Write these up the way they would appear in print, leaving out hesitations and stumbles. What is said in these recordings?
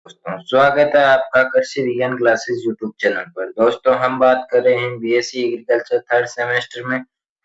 दोस्तों स्वागत है आपका कृषि विज्ञान क्लासेस यूट्यूब चैनल पर। दोस्तों हम बात कर रहे हैं बीएससी एग्रीकल्चर थर्ड सेमेस्टर में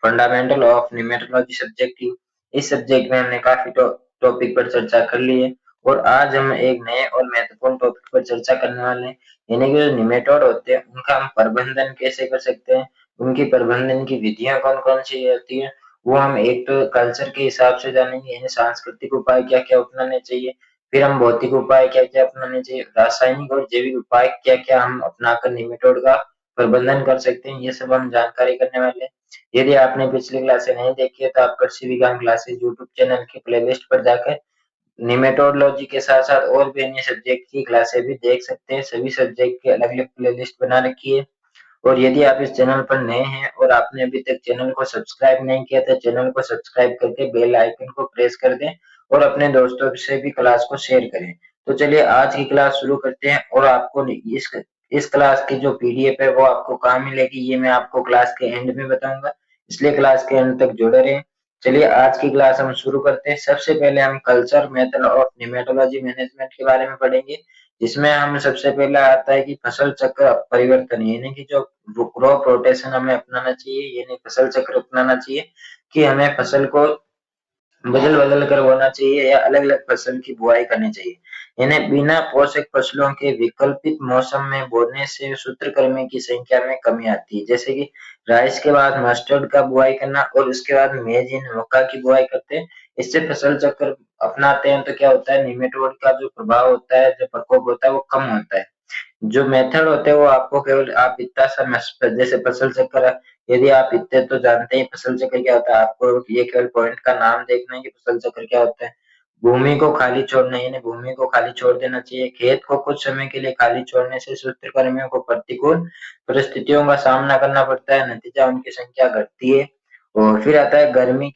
फंडामेंटल ऑफ निमेटोलॉजी सब्जेक्ट की। इस सब्जेक्ट में हमने काफी टॉपिक पर चर्चा कर ली है और आज हम एक नए और महत्वपूर्ण टॉपिक पर चर्चा करने वाले हैं, यानी कि जो निमेटोड होते हैं उनका हम प्रबंधन कैसे कर सकते हैं, उनकी प्रबंधन की विधियां कौन कौन सी होती है, वो हम एक तो कल्चर के हिसाब से जानेंगे, यानी सांस्कृतिक उपाय क्या क्या अपनाने चाहिए, फिर हम भौतिक उपाय क्या-क्या अपनाने चाहिए, रासायनिक और जैविक उपाय क्या-क्या हम अपनाकर निमेटोड का प्रबंधन कर सकते हैं, ये सब हम जानकारी करने वाले हैं। यदि आपने पिछली क्लासें नहीं देखी है तो आप कृषि विज्ञान क्लासेस यूट्यूब चैनल के प्लेलिस्ट पर जाकर निमेटोडोलॉजी के साथ-साथ और भी अन्य सब्जेक्ट की क्लासें भी देख सकते हैं। सभी सब्जेक्ट की अलग-अलग प्लेलिस्ट बना रखी है। और यदि आप इस चैनल पर नए हैं और आपने अभी तक चैनल को सब्सक्राइब नहीं किया तो चैनल को सब्सक्राइब करके बेल आइकन को प्रेस कर दें और अपने दोस्तों से भी क्लास को शेयर करें। तो चलिए आज की क्लास शुरू करते हैं और आपको इस क्लास की जो पीडीएफ है वो आपको कहाँ मिलेगी ये मैं आपको क्लास के एंड में बताऊंगा, इसलिए क्लास के एंड तक जुड़े रहें। चलिए आज की क्लास हम शुरू करते हैं। सबसे पहले हम कल्चर मेथड ऑफ निमेटोलॉजी मैनेजमेंट के बारे में पढ़ेंगे, जिसमें हम सबसे पहले आता है कि फसल चक्र परिवर्तन, यानी कि जो क्रॉप रोटेशन हमें अपनाना चाहिए, यानी फसल चक्र अपनाना चाहिए कि हमें फसल को बदल-बदल कर बोना चाहिए या अलग-अलग फसल की बुआई करनी चाहिए। इन्हें बिना पोषक फसलों के वैकल्पिक मौसम में बोने से सूत्रकृमि की संख्या में कमी आती है। जैसे कि राइस के बाद मस्टर्ड का बुआई करना और उसके बाद मेज इन मक्का की बुआई करते हैं। इससे फसल चक्र अपनाते हैं तो क्या होता है, निमेटोड का जो प्रभाव होता है, जो प्रकोप होता है वो कम होता है। जो मेथड होते हैं वो आपको केवल आप इतना सा जैसे फसल चक्र, यदि आप इतने तो जानते हैं फसल चक्र क्या होता है, आपको ये केवल पॉइंट का नाम देखना है कि फसल चक्र क्या होता है। भूमि को खाली छोड़ना, यानी भूमि को खाली छोड़ देना चाहिए। खेत को कुछ समय के लिए खाली छोड़ने से सूत्रकृमियों को प्रतिकूल परिस्थितियों का सामना करना पड़ता है, नतीजा उनकी संख्या घटती है। और फिर आता है गर्मी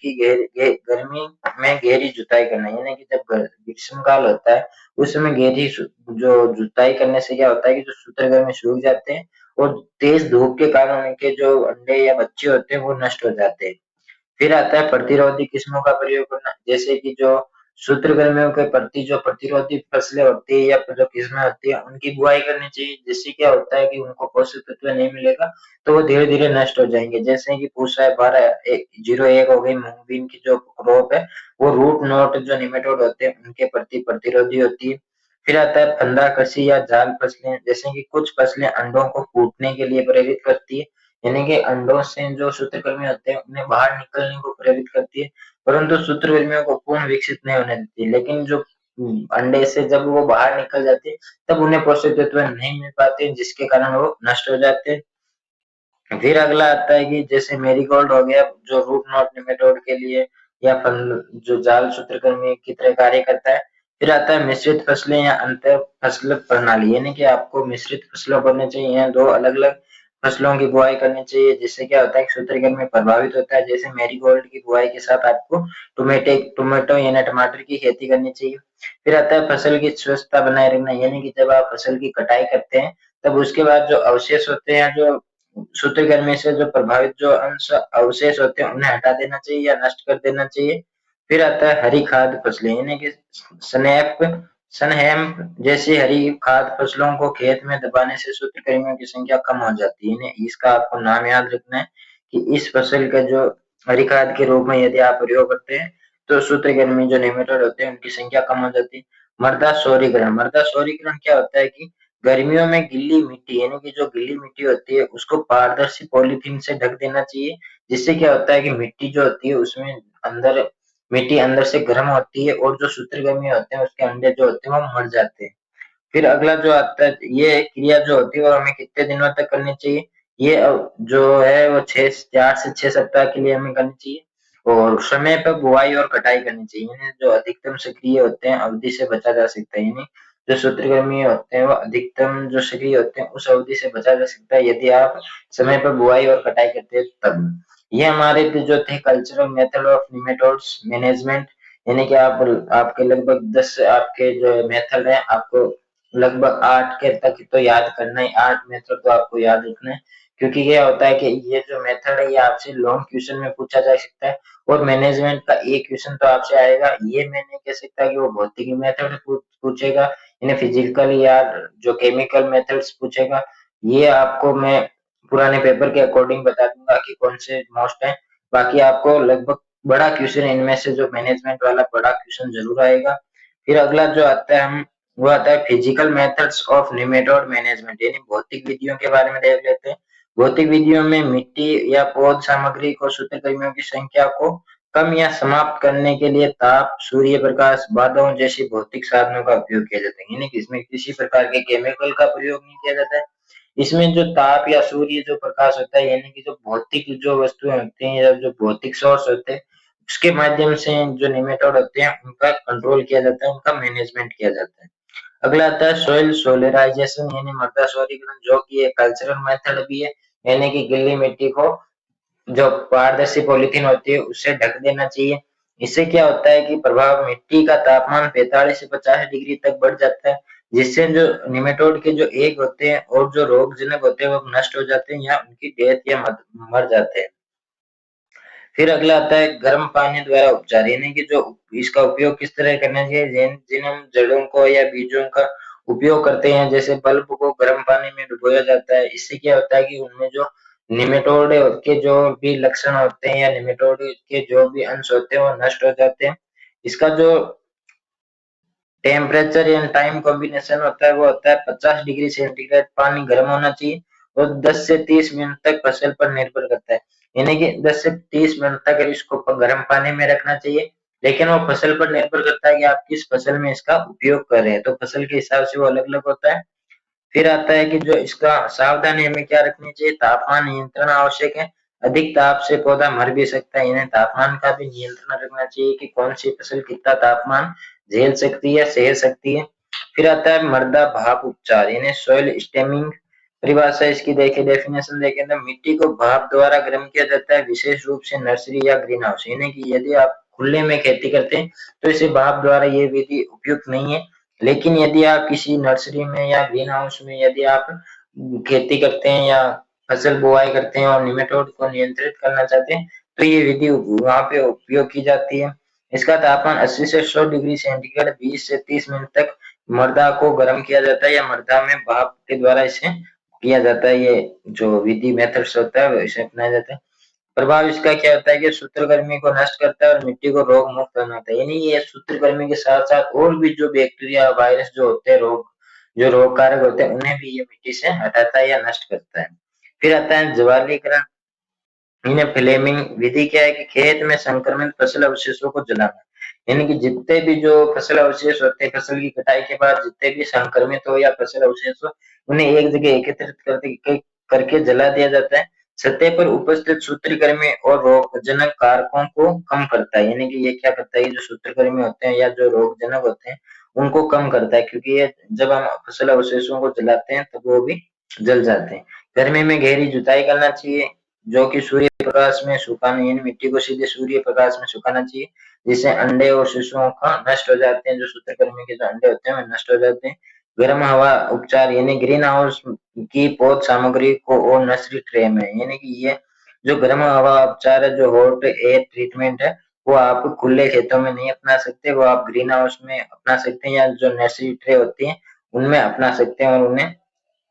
में गहरी जुताई करना, यानी कि जब ग्रीष्म काल होता है उस समय गहरी जो जुताई करने से क्या होता है कि जो सूत्रकृमि सूख जाते हैं और तेज धूप के कारण उनके जो अंडे या बच्चे होते हैं वो नष्ट हो जाते हैं। फिर आता है प्रतिरोधी किस्मों का प्रयोग करना, जैसे कि जो सूत्रकृमियों के प्रति जो प्रतिरोधी फसलें होती है या जो किस्में होती है उनकी बुआई करनी चाहिए, जिससे क्या होता है कि उनको पोषक तत्व नहीं मिलेगा तो वो धीरे धीरे नष्ट हो जाएंगे। जैसे कि पूसा है 12-01 हो गई, मूंगबीन की जो क्रॉप है वो रूट नॉट जो निमेटोड होते हैं उनके प्रति प्रतिरोधी होती है। फिर आता है फंदा कृषि या जाल फसलें, जैसे कि कुछ फसलें अंडों को फूटने के लिए प्रेरित करती है, यानी कि अंडों से जो सूत्रकृमि होते हैं उन्हें बाहर निकलने को प्रेरित करती है, परंतु सूत्रकृमियों को पूर्ण विकसित नहीं होने देती। लेकिन जो अंडे से जब वो बाहर निकल जाते हैं तब उन्हें पोषक तत्व नहीं मिल पाते, जिसके कारण वो नष्ट हो जाते हैं। फिर अगला आता है कि जैसे मेरीगोल्ड हो गया जो रूट नॉट निमेटोड के लिए या फल जो जाल सूत्रकृमि की तरह कार्य करता है। फिर आता है मिश्रित फसलें या अंतर फसल प्रणाली, यानी कि आपको मिश्रित फसलों करनी चाहिए या दो अलग अलग फसलों की बुआई करनी चाहिए, जिससे क्या होता है कि सूत्रकृमि प्रभावित होता है। जैसे मेरीगोल्ड की बुआई के साथ आपको टोमेटो यानी टमाटर की खेती करनी चाहिए। फिर आता है फसल की स्वस्थता बनाए रखना, यानी कि जब आप फसल की कटाई करते हैं तब उसके बाद जो अवशेष होते हैं, जो सूत्रकृमि से जो प्रभावित जो अंश अवशेष होते हैं उन्हें हटा देना चाहिए या नष्ट कर देना चाहिए। फिर आता है हरी खाद फसलें, यानी कि स्नैप सनहैम्प जैसी हरी खाद फसलों को खेत में दबाने से सूत्रकृमियों की संख्या कम हो जाती है। इसका आपको नाम याद रखना है कि इस फसल का जो हरी खाद के रूप में यदि आप प्रयोग करते हैं तो सूत्रकृमि जो निमेटोड होते हैं उनकी संख्या कम हो जाती है। मृदा शोरीकरण क्या होता है कि गर्मियों में गिल्ली मिट्टी, यानी कि जो गिल्ली मिट्टी होती है उसको पारदर्शी पॉलीथीन से ढक देना चाहिए, जिससे क्या होता है कि मिट्टी जो होती है उसमें अंदर मिट्टी अंदर से गर्म होती है और जो सूत्रकृमि होते हैं उसके अंडे जो होते हैं वो मर जाते हैं। फिर अगला जो आता है, ये क्रिया जो होती है वो हमें कितने दिनों तक करनी चाहिए, ये जो है वो 4 से 6 सप्ताह के लिए हमें करनी चाहिए और समय पर बुआई और कटाई करनी चाहिए। यानी जो अधिकतम सक्रिय होते हैं अवधि से बचा जा सकता है, यानी जो सूत्रकृमि होते हैं वो अधिकतम जो सक्रिय होते हैं उस अवधि से बचा जा सकता है यदि आप समय पर बुआई और कटाई करते हैं तब। ये हमारे जो थे cultural method of nematodes management, यानी कि आप आपके लगभग 10 आपके जो मेथड है आपको लगभग 8 के तक तो याद करना है, 8 मेथड तो आपको याद रखना है, क्योंकि क्या होता है कि ये जो मेथड है ये आपसे लॉन्ग क्वेश्चन में पूछा जा सकता है और मैनेजमेंट का एक क्वेश्चन तो आपसे आएगा। ये मैं नहीं कह सकता कि वो भौतिकी मेथड पूछेगा यानी फिजिकल या जो केमिकल मेथड्स पूछेगा, ये आपको मैं पुराने पेपर के अकॉर्डिंग बता दूंगा कि कौन से मोस्ट है। बाकी आपको लगभग बड़ा क्वेश्चन इनमें से जो मैनेजमेंट वाला बड़ा क्वेश्चन जरूर आएगा। फिर अगला जो आता है हम वो आता है physical methods of nematode management, यानी भौतिक विधियों के बारे में देख लेते हैं। भौतिक विधियों में मिट्टी या पौध सामग्री को सूत्रकृमियों की संख्या को कम या समाप्त करने के लिए ताप, सूर्य प्रकाश, बाधाओं जैसी भौतिक साधनों का उपयोग किया जाता है, यानी कि इसमें किसी प्रकार के केमिकल का प्रयोग नहीं किया जाता है। इसमें जो ताप या सूर्य जो प्रकाश होता है, यानी कि जो भौतिक जो वस्तुएं होती हैं या जो भौतिक सोर्स होते हैं, उसके माध्यम से जो निमेटोड होते हैं उनका कंट्रोल किया जाता है, उनका मैनेजमेंट किया जाता है। अगला आता है सोइल सोलराइजेशन यानी मृदा सौरीकरण, जो कि एक कल्चरल मेथड भी है, यानी कि गीली मिट्टी को जो पारदर्शी पॉलिथीन होती है उससे ढक देना चाहिए। इससे क्या होता है कि प्रभाव मिट्टी का तापमान 45 से 50 डिग्री तक बढ़ जाता है, जिससे जो निमेटोड के जो एग होते हैं और जो रोगजनक होते हैं वो नष्ट हो जाते हैं या उनकी डेथ या मर जाते हैं। फिर अगला आता है गर्म पानी द्वारा उपचार, यानी कि जो इसका उपयोग किस तरह करना चाहिए। जिन जिन हम जड़ों को या बीजों का उपयोग करते हैं, जैसे बल्ब को गर्म पानी में डुबोया जाता है, इससे क्या होता है कि उनमें जो निमेटोड के जो भी लक्षण होते हैं या निमेटोड के जो भी अंश होते हैं वो नष्ट हो जाते हैं। इसका जो टेम्परेचर एंड टाइम कॉम्बिनेशन होता है वो होता है 50 डिग्री सेंटीग्रेड, पानी गर्म होना चाहिए और 10 से 30 मिनट तक फसल पर निर्भर करता है, यानी कि 10 से 30 मिनट तक इसको गर्म पानी में रखना चाहिए। लेकिन वो फसल पर निर्भर करता है कि आप किस फसल में इसका उपयोग कर रहे हैं, तो फसल के हिसाब से वो अलग अलग होता है। फिर आता है कि जो इसका सावधानी हमें क्या रखनी चाहिए, तापमान नियंत्रण आवश्यक है। अधिक ताप से पौधा मर भी सकता है, इन्हें तापमान का भी नियंत्रण रखना चाहिए कि कौन सी फसल कितना तापमान झेल सकती है, सह सकती है। फिर आता है मृदा भाप उपचार यानी सॉइल स्टेमिंग। परिभाषा इसकी देखिए, डेफिनेशन देखें तो मिट्टी को भाप द्वारा गर्म किया जाता है, विशेष रूप से नर्सरी या ग्रीन हाउस, यानी कि यदि आप खुले में खेती करते हैं तो इसे भाप द्वारा ये विधि उपयुक्त नहीं है। लेकिन यदि आप किसी नर्सरी में या ग्रीन हाउस में यदि आप खेती करते हैं या फसल बुआई करते हैं और निमेटोड को नियंत्रित करना चाहते हैं तो ये विधि वहां पे उपयोग की जाती है। इसका तापमान 80 से 100 डिग्री सेंटीग्रेड 20 से 30 मिनट तक मृदा को गर्म किया जाता है या मृदा में भाप के द्वारा इसे किया जाता है। ये जो विधि मेथड्स होता है इसे अपनाया जाता है। प्रभाव इसका क्या होता है कि सूत्रकृमि को नष्ट करता है और मिट्टी को रोग मुक्त बनाता है, यानी ये सूत्रकृमि के साथ साथ और भी जो बैक्टीरिया वायरस जो होते हैं रोग जो रोग कारक होते हैं उन्हें भी ये मिट्टी से हटाता है या नष्ट करता है। फिर आता है ज्वालीकरण, इन्हें फ्लेमिंग विधि क्या है कि खेत में संक्रमित फसल अवशेषों को जलाना, यानी कि जितने भी जो फसल अवशेष होते हैं फसल की कटाई के बाद जितने भी संक्रमित हो या फसल अवशेष हो उन्हें एक जगह एकत्रित करके जला दिया जाता है। सतह पर उपस्थित सूत्रकृमि और रोगजनक कारकों को कम करता है, यानी कि ये क्या करता है, जो सूत्रकृमि होते हैं या जो रोगजनक होते हैं उनको कम करता है, क्योंकि ये जब हम फसल अवशेषों को जलाते हैं तो वो भी जल जाते हैं। गर्मी में गहरी जुताई करना चाहिए, जो कि सूर्य प्रकाश में सुखाना, यानी मिट्टी को सीधे सूर्य प्रकाश में सुखाना चाहिए, जिससे अंडे और शिशुओं का नष्ट हो जाते हैं, जो सूत्रकृमि के जो अंडे होते हैं वे नष्ट हो जाते हैं। गर्म हवा उपचार, यानी ग्रीन हाउस की पौध सामग्री को और नर्सरी ट्रे में, यानी कि ये जो गर्म हवा उपचार है, जो हॉट एयर ट्रीटमेंट है, वो आप खुले खेतों में नहीं अपना सकते, वो आप ग्रीन हाउस में अपना सकते हैं या जो नर्सरी ट्रे होती है उनमें अपना सकते हैं और उन्हें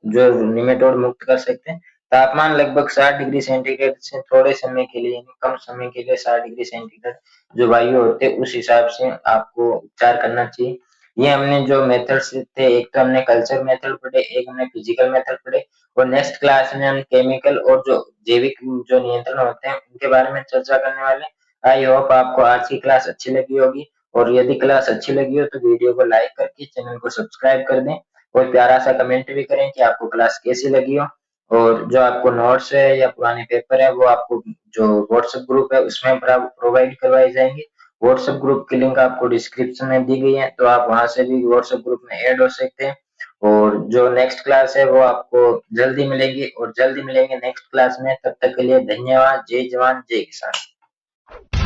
जो निमेटोड मुक्त कर सकते हैं। तापमान लगभग 60 डिग्री सेंटीग्रेड से थोड़े समय के लिए, यानी कम समय के लिए 60 डिग्री सेंटीग्रेड जो वायु होते हैं उस हिसाब से आपको उपचार करना चाहिए। ये हमने जो मेथड्स थे, एक तो हमने कल्चर मेथड पढ़े, एक हमने फिजिकल मेथड पढ़े और नेक्स्ट क्लास में हम केमिकल और जो जैविक जो नियंत्रण होते हैं उनके बारे में चर्चा करने वाले। आई होप आपको आज की क्लास अच्छी लगी होगी और यदि क्लास अच्छी लगी हो तो वीडियो को लाइक करके चैनल को सब्सक्राइब कर दें। कोई प्यारा सा कमेंट भी करें कि आपको क्लास कैसी लगी हो, और जो आपको नोट्स है या पुराने पेपर है वो आपको जो व्हाट्सएप ग्रुप है उसमें प्रोवाइड करवाई जाएंगी। व्हाट्सएप ग्रुप की लिंक आपको डिस्क्रिप्शन में दी गई है, तो आप वहां से भी व्हाट्सएप ग्रुप में ऐड हो सकते हैं। और जो नेक्स्ट क्लास है वो आपको जल्दी मिलेगी और जल्दी मिलेंगे नेक्स्ट क्लास में। तब तक के लिए धन्यवाद। जय जवान जय किसान।